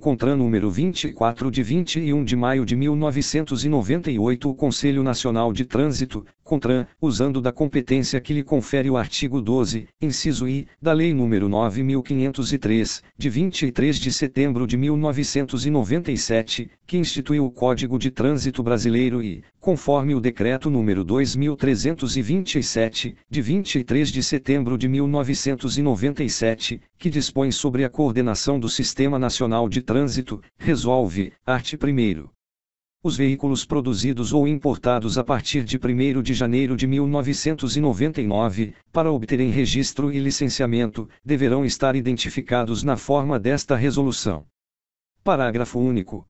CONTRAN número 24 de 21 de maio de 1998, o Conselho Nacional de Trânsito, CONTRAN, usando da competência que lhe confere o artigo 12, inciso I, da Lei nº 9.503, de 23 de setembro de 1997, que instituiu o Código de Trânsito Brasileiro e, conforme o Decreto nº 2.327, de 23 de setembro de 1997, que dispõe sobre a coordenação do Sistema Nacional de Trânsito, resolve, art. 1º. Os veículos produzidos ou importados a partir de 1º de janeiro de 1999, para obterem registro e licenciamento, deverão estar identificados na forma desta resolução. Parágrafo único.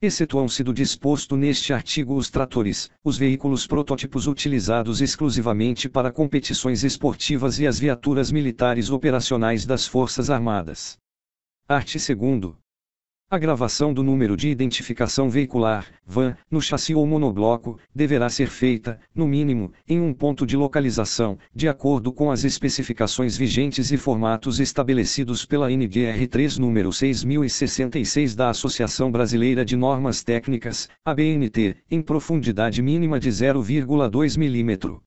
Excetuam-se do disposto neste artigo os tratores, os veículos protótipos utilizados exclusivamente para competições esportivas e as viaturas militares operacionais das Forças Armadas. Art. 2º. A gravação do número de identificação veicular, VAN, no chassi ou monobloco, deverá ser feita, no mínimo, em um ponto de localização, de acordo com as especificações vigentes e formatos estabelecidos pela NBR 3 número 6066 da Associação Brasileira de Normas Técnicas, ABNT, em profundidade mínima de 0,2 mm.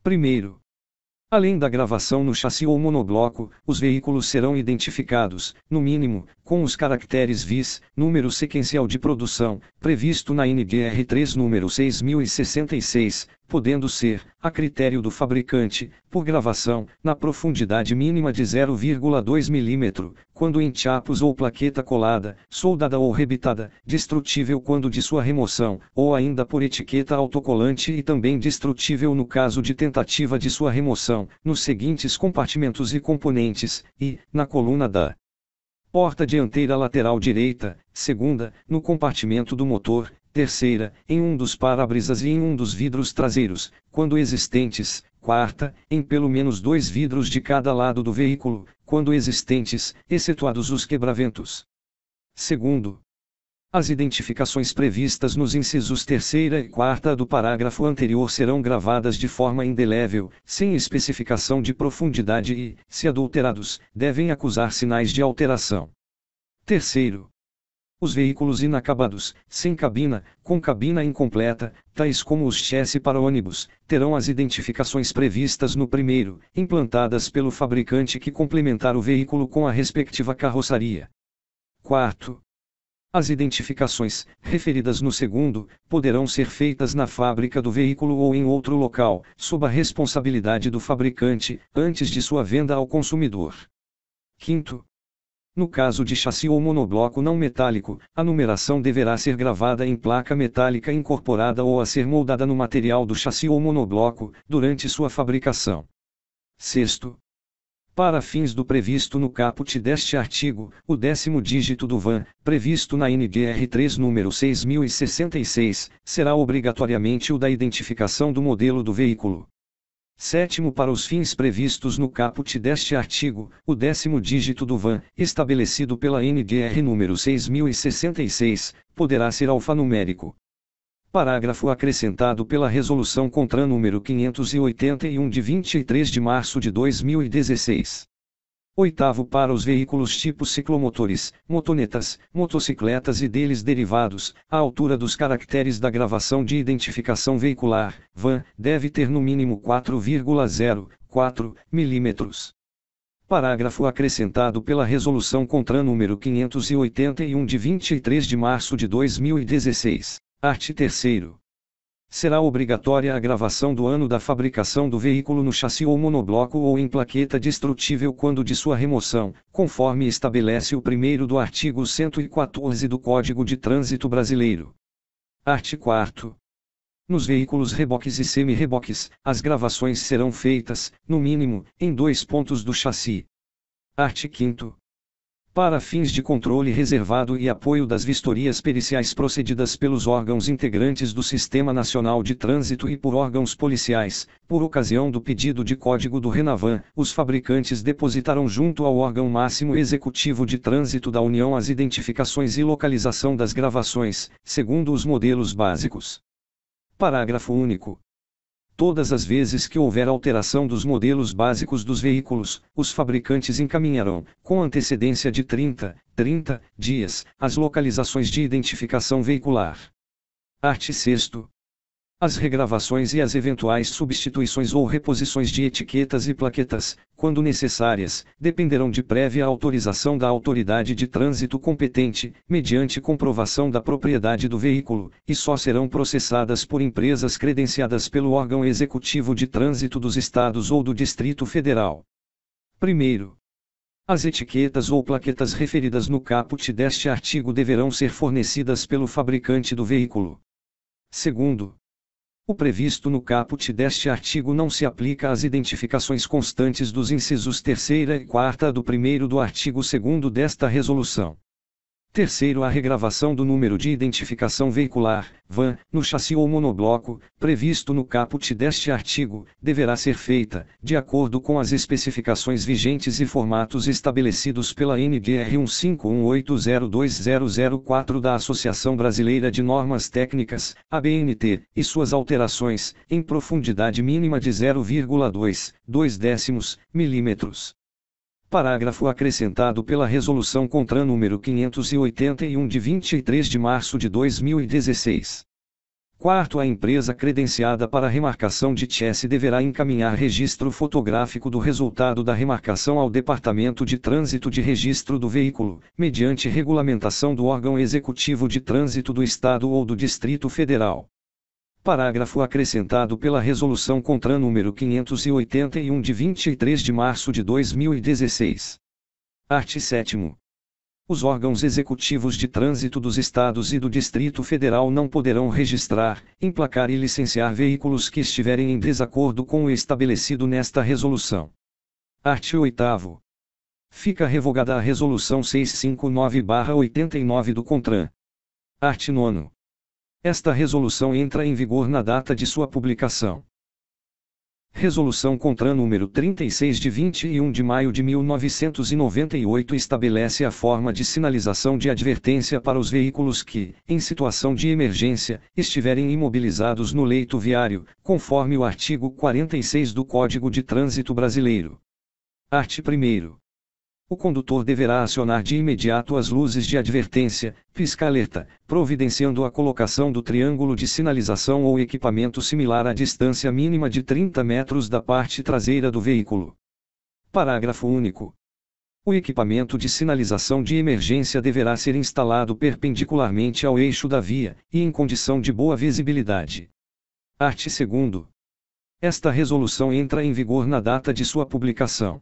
Primeiro. Além da gravação no chassi ou monobloco, os veículos serão identificados, no mínimo, com os caracteres VIS, número sequencial de produção, previsto na NBR 3 número 6066, podendo ser, a critério do fabricante, por gravação, na profundidade mínima de 0,2 mm, quando em chapos ou plaqueta colada, soldada ou rebitada, destrutível quando de sua remoção, ou ainda por etiqueta autocolante e também destrutível no caso de tentativa de sua remoção, nos seguintes compartimentos e componentes, e, na coluna da porta dianteira lateral direita, segunda, no compartimento do motor, terceira, em um dos para-brisas e em um dos vidros traseiros, quando existentes, quarta, em pelo menos 2 vidros de cada lado do veículo, quando existentes, excetuados os quebraventos. Segundo, as identificações previstas nos incisos 3ª e 4ª do parágrafo anterior serão gravadas de forma indelével, sem especificação de profundidade e, se adulterados, devem acusar sinais de alteração. Terceiro, os veículos inacabados, sem cabina, com cabina incompleta, tais como os chassis para ônibus, terão as identificações previstas no primeiro, implantadas pelo fabricante que complementar o veículo com a respectiva carroçaria. Quarto, as identificações, referidas no segundo, poderão ser feitas na fábrica do veículo ou em outro local, sob a responsabilidade do fabricante, antes de sua venda ao consumidor. Quinto, no caso de chassi ou monobloco não metálico, a numeração deverá ser gravada em placa metálica incorporada ou a ser moldada no material do chassi ou monobloco, durante sua fabricação. Sexto, para fins do previsto no caput deste artigo, o 10º dígito do VAN, previsto na NBR 3 número 6066, será obrigatoriamente o da identificação do modelo do veículo. Sétimo, para os fins previstos no caput deste artigo, o 10º dígito do VAN, estabelecido pela NBR número 6066, poderá ser alfanumérico. Parágrafo acrescentado pela Resolução CONTRAN número 581 de 23 de março de 2016. Oitavo, para os veículos tipo ciclomotores, motonetas, motocicletas e deles derivados, a altura dos caracteres da gravação de identificação veicular, VAN, deve ter no mínimo 4,04 mm. Parágrafo acrescentado pela Resolução CONTRAN número 581 de 23 de março de 2016. Art. 3º. Será obrigatória a gravação do ano da fabricação do veículo no chassi ou monobloco ou em plaqueta destrutível quando de sua remoção, conforme estabelece o 1º do artigo 114 do Código de Trânsito Brasileiro. Art. 4º. Nos veículos reboques e semi-reboques, as gravações serão feitas, no mínimo, em 2 pontos do chassi. Art. 5º. Para fins de controle reservado e apoio das vistorias periciais procedidas pelos órgãos integrantes do Sistema Nacional de Trânsito e por órgãos policiais, por ocasião do pedido de código do RENAVAN, os fabricantes depositarão junto ao órgão máximo executivo de trânsito da União as identificações e localização das gravações, segundo os modelos básicos. Parágrafo único. Todas as vezes que houver alteração dos modelos básicos dos veículos, os fabricantes encaminharão, com antecedência de 30 dias, as localizações de identificação veicular. Art. 6º. As regravações e as eventuais substituições ou reposições de etiquetas e plaquetas, quando necessárias, dependerão de prévia autorização da autoridade de trânsito competente, mediante comprovação da propriedade do veículo, e só serão processadas por empresas credenciadas pelo órgão executivo de trânsito dos Estados ou do Distrito Federal. Primeiro, as etiquetas ou plaquetas referidas no caput deste artigo deverão ser fornecidas pelo fabricante do veículo. Segundo, o previsto no caput deste artigo não se aplica às identificações constantes dos incisos 3ª e 4ª do 1º do artigo 2º desta resolução. Terceiro, a regravação do número de identificação veicular, VAN, no chassi ou monobloco, previsto no caput deste artigo, deverá ser feita, de acordo com as especificações vigentes e formatos estabelecidos pela NBR 151802004 da Associação Brasileira de Normas Técnicas, ABNT, e suas alterações, em profundidade mínima de 0,2 milímetros. Parágrafo acrescentado pela Resolução CONTRAN número 581 de 23 de março de 2016. Quarto, a empresa credenciada para remarcação de chassi deverá encaminhar registro fotográfico do resultado da remarcação ao Departamento de Trânsito de Registro do Veículo, mediante regulamentação do órgão executivo de trânsito do Estado ou do Distrito Federal. Parágrafo acrescentado pela Resolução CONTRAN número 581 de 23 de março de 2016. Art. 7º. Os órgãos executivos de trânsito dos Estados e do Distrito Federal não poderão registrar, emplacar e licenciar veículos que estiverem em desacordo com o estabelecido nesta resolução. Art. 8º. Fica revogada a Resolução 659/89 do CONTRAN. Art. 9º. Esta resolução entra em vigor na data de sua publicação. Resolução CONTRAN número 36 de 21 de maio de 1998 estabelece a forma de sinalização de advertência para os veículos que, em situação de emergência, estiverem imobilizados no leito viário, conforme o artigo 46 do Código de Trânsito Brasileiro. Art. 1º. O condutor deverá acionar de imediato as luzes de advertência, pisca-alerta, providenciando a colocação do triângulo de sinalização ou equipamento similar à distância mínima de 30 metros da parte traseira do veículo. Parágrafo único. O equipamento de sinalização de emergência deverá ser instalado perpendicularmente ao eixo da via, e em condição de boa visibilidade. Art. 2º. Esta resolução entra em vigor na data de sua publicação.